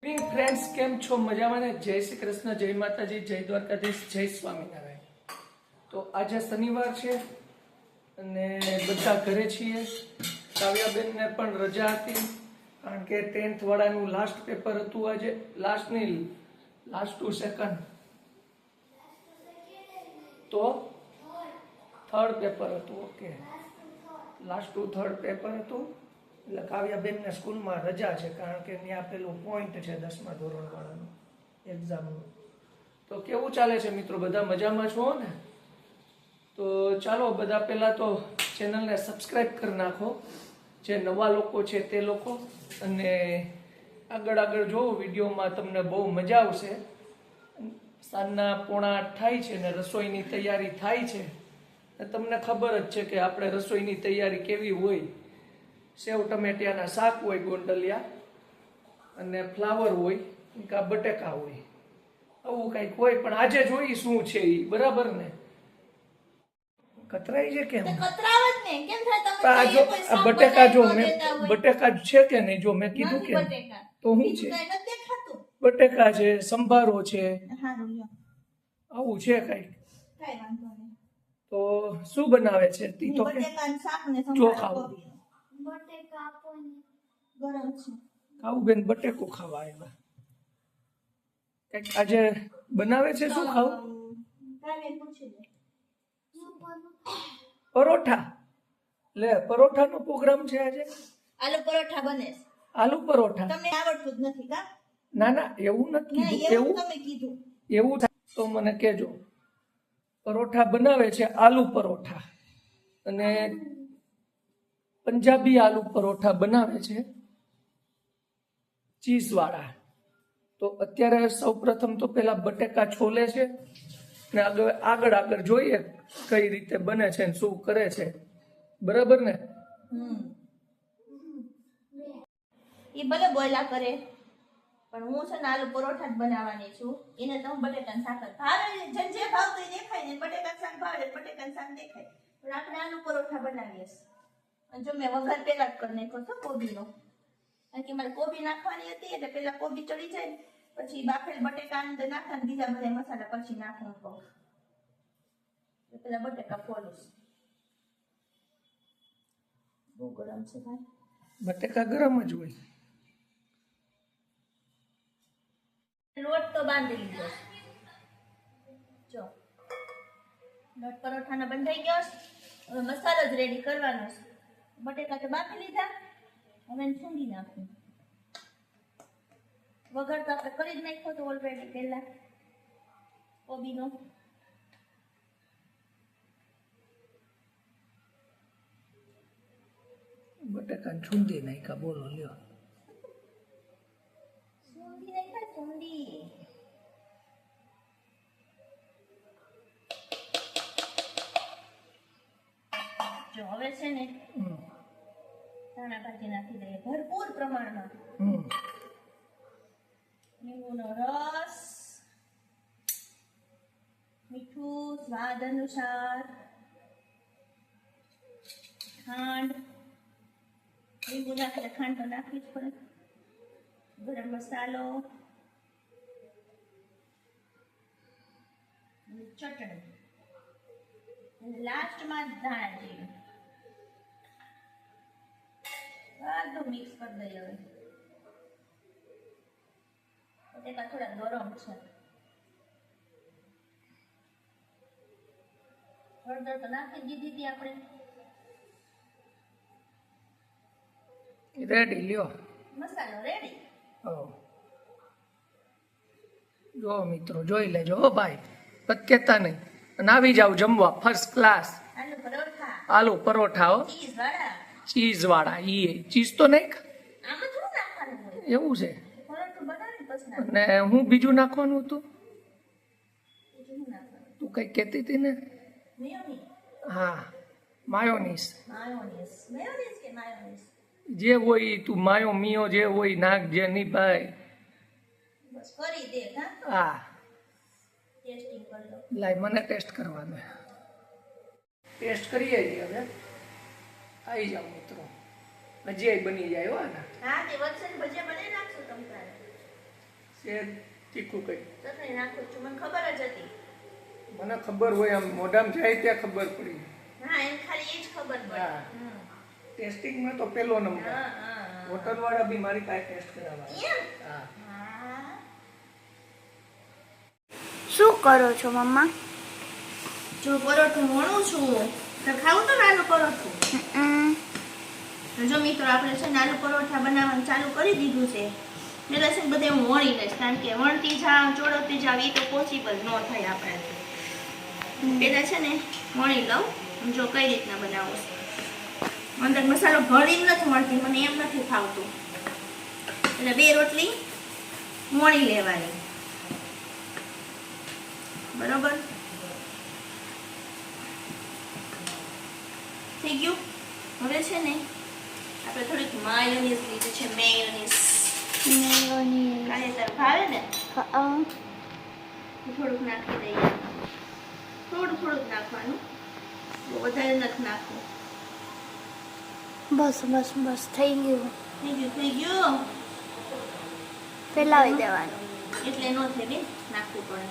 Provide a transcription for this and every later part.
Friends કેમ છો? મજામાં ને? જય શ્રી કૃષ્ણ, જય માતાજી, જય દ્વારકાધીશ, જય સ્વામિનારાયણ. તો આજે શનિવાર છે અને બધા ઘરે છીએ. કાવ્યાબેનને પણ રજા હતી કારણ કે 10th વાળાનું લાસ્ટ પેપર હતું આજે. લાસ્ટ ટુ સેકન્ડ તો થર્ડ પેપર હતું. Okay, last two third paper હતું એટલે કાવ્યાબેનને સ્કૂલમાં રજા છે કારણ કે ત્યાં પેલું પોઈન્ટ છે 10મા ધોરણવાળાનું એક્ઝામનું. તો કેવું ચાલે છે મિત્રો? બધા મજામાં છો ને? તો ચાલો બધા પહેલાં તો ચેનલને સબસ્ક્રાઈબ કરી નાખો, જે નવા લોકો છે તે લોકો, અને આગળ જોવો વિડીયોમાં, તમને બહુ મજા આવશે. સાંજના 7:45 થાય છે ને રસોઈની તૈયારી થાય છે. તમને ખબર જ છે કે આપણે રસોઈની તૈયારી કેવી હોય. સેવ ટમેટિયાના શાક હોય, ગોંડલિયા, અને ફ્લાવર હોય, કાં બટેકા હોય, આવું કંઈક હોય. પણ આજે જોઈ શું છે એ, બરાબર ને? કતરાઈ છે કેમ? આ જો આ બટેકા, જો મેં બટેકા છે કે નહીં, જો મેં કીધું કે તો શું છે? બટેકા છે, સંભારો છે, આવું છે કઈક. તો શું બનાવે છે તી? તો કે જો ખાવ ખાવું બેન, બટેકું ખાવા આવ્યા. કઈક આજે બનાવે છે. શું ખાવું? પરોઠા. લે, પરોઠાનો પ્રોગ્રામ છે આજે. આલુ પરોઠા બને. આલુ પરોઠા તમને આવડતું જ નથી કા? ના, એવું નથી કીધું. તમે કીધું એવું થાય તો મને કહેજો. પરોઠા બનાવે છે, આલુ પરોઠા, અને પંજાબી આલુ પરોઠા બનાવે છે, ચીઝ વાળા. તો અત્યારે સૌપ્રથમ તો પેલા બટેકા છોલે છે ને આગળ જોઈએ કઈ રીતે બને છે ને શું કરે છે. બરાબર ને? એ ભલે બોયલા કરે, પણ હું છે ને આલુ પરોઠા જ બનાવવાની છું. એને તો હું બટેકાનું શાક ભાવે, જે ભાવતું એ દેખાય ને. બટેકાનું શાક ભાવે, બટેકાનું શાક દેખાય, પણ આપણે આલુ પરોઠા બનાવીએ. અને જો મેં વઘાર પેલા જ કરી નાખ્યો હતો કોબીનો, કારણ કે મારે કોબી નાખવાની હતી એટલે પેલા કોબી ચડી જાય, પછી બાફેલ બટેકા અંદર નાખવાનું, બીજા બધા મસાલા પછી નાખવાનું કહું. પેલા બટેકા ફોલું. બહુ ગરમ છે ભાઈ. બટેકા ગરમ જ હોય. લોટ તો બાંધી લીધો. જો લોટ પરોઠાનો બંધાઈ ગયો. હવે મસાલો જ રેડી કરવાનો છે. બટેકા તો બાફી લીધા, હવે સૂંઘી નાખું. વઘાર તો આપણે કરી જ નાખ્યો તો ઓલરેડી પહેલા કોબીનો. બટેકા છૂંદી નાખ્યા. બોલો, લ્યો. સૂંઘી નાખ્યા, સૂંઘી. જો હવે છે ને ધાણા ભાજી નાખી દઈએ ભરપૂર પ્રમાણમાં. લીંબુનો રસ, મીઠું સ્વાદ અનુસાર, ખાંડ. લીંબુ નાખીને ખાંડ તો નાખવી જ પડે. ગરમ મસાલો, ચટણી, અને લાસ્ટમાં ધાણા જીરું. બધું મિક્સ કરી દઈએ. હવે બટેકા થોડા ગરમ છે. હળદર તો નાખી દીધી હતી આપણે. રેડી, લ્યો. મસાલો રેડી. જો મિત્રો, જોઈ લેજો હો ભાઈ, પત્કેતા નહીં. અને આવી જાવ જમવા ફર્સ્ટ ક્લાસ. આલુ પરોઠા, આલુ પરોઠા હો, ચીઝ વાળા. ચીઝ વાળા. ચીઝ તો નહીં, આમાં થોડું નાખવાનું હોય. એવું છે. પરોઠું બનાવી પછી નાખવાનું. અને હું બીજું નાખવાનું હતું? બીજું શું નાખવાનું? તું કઈ કહેતી હતી ને? મેયોનીઝ. હા, માયોનીઝ. માયોનીઝ. મેયોનીઝ કે માયોનીઝ? જે હોય તું માયો મિયો જે હોય નાખજે નહીં ભાઈ. બસ કરી દે. હા, ટેસ્ટિંગ કરી લો. લાય મને ટેસ્ટ કરવા દે. ટેસ્ટ કરીએ હવે. આવી જાવ મિત્રો, ભજીયા બની જાય હો આના. હા, તે વચ્ચે ભજીયા બનાવી નાખશું તમ તારે. છે તીખું કઈ ચટણી નાખું છું, મને ખબર જ હતી. મને ખબર હોય, આમ મોઢામાં જાય ત્યાં ખબર પડી. હા, એને ખાલી એ જ ખબર પડે. હા. ટેસ્ટિંગમાં તો પેલો નંબર. હા, હા. હોટલ વાળા બી મારી પાસે ટેસ્ટ કરાવવા. એમ? હા. હા. શું કરો છો મમ્મા? જો પરોઠું વણું છું, તો ખાવું તો આલુ પરોઠું. તો જો મિત્રો આપણે છે ને આલુ પરોઠા બનાવવાનું ચાલુ કરી દીધું છે. એટલે છે ને બધે હું વણી લઈશ, કારણ કે વણતી જાવ ચોળવતી જાવ એ તો પોસિબલ ન થાય આપણાથી. પેલા છે ને વણી લઉં, જો કઈ રીતના બનાવું છું. અંદર મસાલો ભરીને નથી મળતી, મને એમ નથી ફાવતું. એટલે 2 રોટલી વણી લેવાની, બરોબર થઈ ગયું. હવે છે ને આપણે થોડીક માયોનીઝ લીધું છે, મેયોનીઝ. કાલે તાર ભાવે ને થોડુંક નાખી દઈએ. થોડુંક નાખવાનું, બહુ વધારે નથી નાખવું. બસ બસ બસ થઈ ગયું. થઈ ગયું. ફેલાવી દેવાનું. એટલે ન થાય બેન, નાખવું પડે.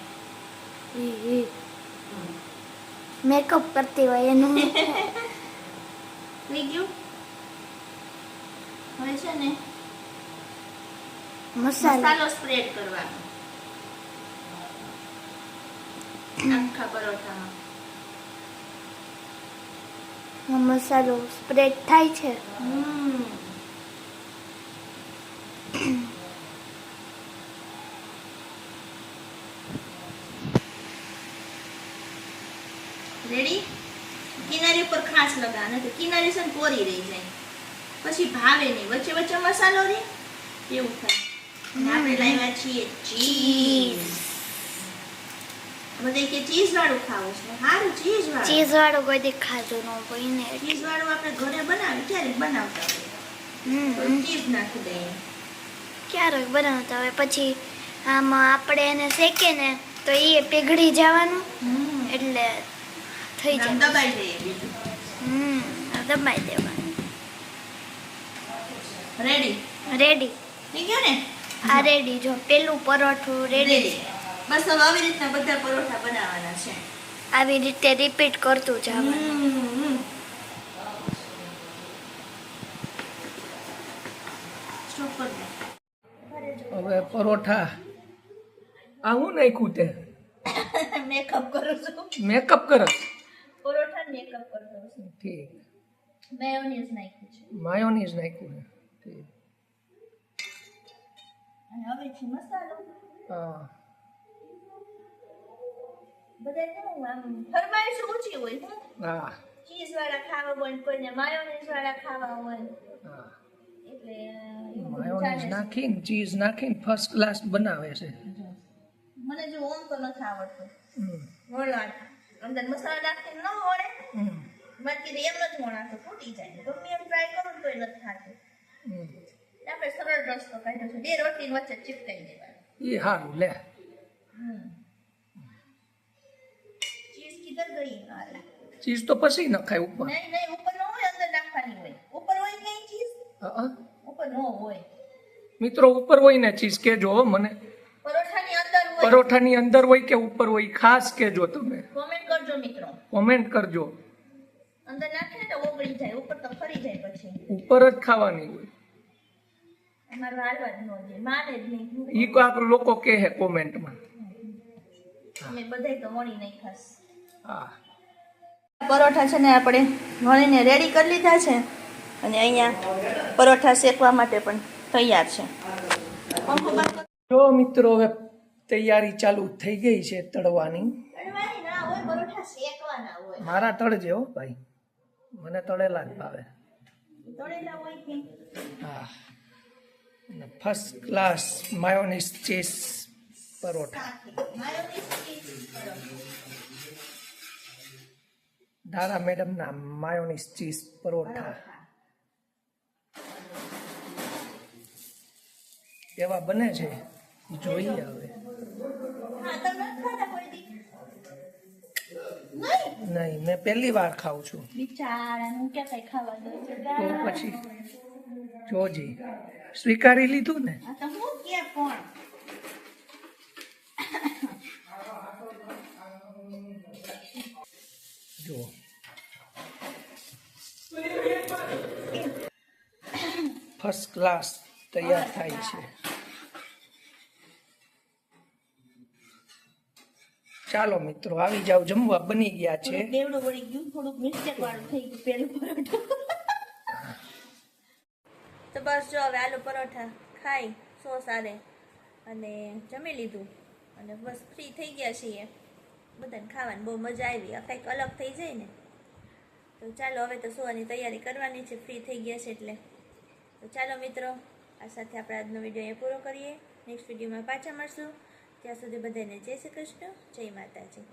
મેકઅપ કરતી હોય એનું. થઈ ગયું. હવે છે ને મસાલો સ્પ્રેડ કરવાનો આખા પરોઠામાં. મસાલો સ્પ્રેડ થાય છે. રેડી. કિનારી ઉપર ખાસ લગાવવાનું, તો કિનારી છે ને કોરી રહી જાય, પછી ભાવે નહીં. વચ્ચે વચ્ચે મસાલો રે એવું થાય. અને આપણે લાવ્યા છીએ ચીઝ. બધે કે ચીઝ વાળું ખાવું છે. સારું, ચીઝ વાળું કોઈ દી ખાધું ન હોય ને. ચીઝ વાળું આપણે ઘરે બનાવીએ ક્યારેક બનાવતા હોય તો ચીઝ નાખી દઈએ. ક્યારેક બનાવતા હોય, પછી આમાં આપણે એને શેકે ને તો એ પીગળી જવાનું, એટલે થઈ જાય. દબાઈ દઈએ બીજું. દબાઈ દેવાનું. રેડી. થઈ ગયું ને? આ રેડી. જો પેલું પરોઠું રેડી. બસ હવે આવી રીતના બધા પરોઠા બનાવવાના છે. આવી રીતે રિપીટ કરતું જવાનું. સ્ટોપ કર દે. હવે પરોઠા આ હું નાખ્યું તે મેકઅપ કરું છું. મેકઅપ કરે. પરોઠા મેકઅપ કરતો છું. ઠીક. મેયોનીઝ નાખ્યું છે. માયોનીઝ નાખ્યું છે. ઠીક. અને હવે છે મસાલો. હા. બધા કેવું આમ ફરમાઈશ ઓછી હોય. હા. ચીઝ વાળા ખાવા હોય, કોઈને માયોનીઝ વાળા ખાવા હોય, હા. એટલે માયોનીઝ નાખીને ચીઝ નાખીને ફર્સ્ટ ક્લાસ બનાવે છે. મને જો ઓમ તો નથી આવડતું હમ. વળવાનું. અંદર મસાલા નાખીને ન વળે, હમ. બાકી એમ નથી વણાતું, તૂટી જાય. ગમે એમ ટ્રાય કરું તોય નથી થતું. હમ. આપણે સરળ રસ્તો કાઢ્યો છે. 2 રોટલી વચ્ચે ચીપકાઈ દેવાનું. એ સારું લે. ચીઝ કિધર ગઈ મારે? ચીઝ તો પછી નખાય ઉપર. નહીં ઉપર ન હોય, અંદર નાખવાની હોય. ઉપર હોય કઈ ચીઝ? હા. ઉપર ન હોય. મિત્રો ઉપર હોય ને ચીઝ કેજો હો મને. પરોઠાની અંદર હોય. પરોઠાની અંદર હોય કે ઉપર હોય ખાસ કેજો તમે. કોમેન્ટ કરજો મિત્રો. કોમેન્ટ કરજો. અંદર નાખે તો ઓગળી જાય, ઉપર તો ફરી જાય. પછી ઉપર જ ખાવાની હોય. અમારું હાલવા જ ન દે, માને જ નહીં. ઈ કાંક લોકો કહે કોમેન્ટમાં. અમે બધાય તો વણી નહીં ખાસ. હા. પરોઠા છે ને આપણે વણીને રેડી કરી લીધા છે, અને અહીંયા પરોઠા શેકવા માટે પણ તૈયાર છે. પંખો બંધ કર. જો મિત્રો હવે તૈયારી ચાલુ થઈ ગઈ છે તળવાની. તળવાની ના હોય, પરોઠા શેકવાના હોય. મારા તળજે હો ભાઈ, મને તળેલા જ ભાવે. તળેલા હોય કે હા. ફર્સ્ટ ક્લાસ માયોનીઝ ચીઝ પરોઠા. દારા મેડમના માયોનીઝ ચીઝ પરોઠા કેવા બને છે જોઈએ હવે. નહીં, મેં પહેલી વાર ખાઉં છું. બિચારાનું ક્યાં કઈ ખાવા દો છે. તો પછી જોજી સ્વીકારી લીધું ને. આ તો હું કે કોણ ફર્સ્ટ ક્લાસ તૈયાર થાય છે. ચાલો મિત્રો આવી જાવ, જમવા બની ગયા છે. થોડુંક બેવડું વળી ગયું, થોડુંક મિસ્ટેક વાળું થઈ ગયું પેલું પરોઠું. તો બસ જો હવે આલુ પરોઠા ખાઈ સોસ આલે અને જમી લીધું અને બસ ફ્રી થઈ ગયા છીએ. બધાને ખાવાની બહુ મજા આવી. આ કંઈક અલગ થઈ જાય ને. તો ચાલો હવે તો સુવાની તૈયારી કરવાની છે, ફ્રી થઈ ગયા છે એટલે. તો ચાલો મિત્રો, આ સાથે આપણે આજનો વિડીયો અહીંયા પૂરો કરીએ. નેક્સ્ટ વિડીયોમાં પાછા મળશું. ત્યાં સુધી બધાને જય શ્રી કૃષ્ણ, જય માતાજી.